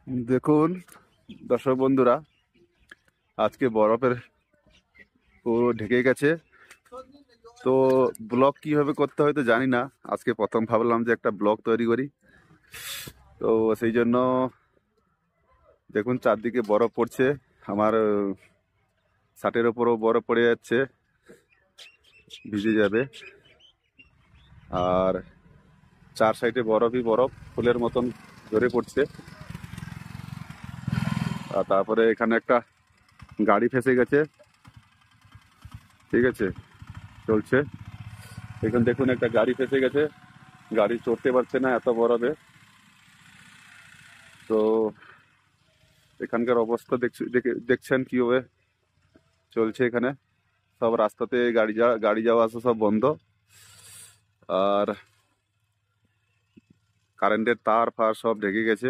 দেখুন দর্শক বন্ধুরা, আজকে বরফের পুরো ঢেকে গেছে। তো ব্লগ কিভাবে করতে হয় তো জানি না। আজকে প্রথম ভাবলাম যে একটা ব্লগ তৈরি করি। তো সেই জন্য দেখুন চারদিকে বরফ পড়ছে। আমার শার্টের ওপরও বরফ পড়ে যাচ্ছে, ভিজে যাবে। আর চার সাইডে বরফই বরফ, ফুলের মতন ঝরে পড়ছে। আর তারপরে এখানে একটা গাড়ি ফেঁসে গেছে, ঠিক আছে, চলছে। এখানে দেখুন একটা গাড়ি ফেঁসে গেছে, গাড়ি চড়তে পারছে না এত বরফে। তো এখানকার অবস্থা দেখছেন কিভাবে চলছে। এখানে সব রাস্তাতে গাড়ি যাওয়া আসা সব বন্ধ। আর কারেন্টের তার ফার সব ঢেকে গেছে।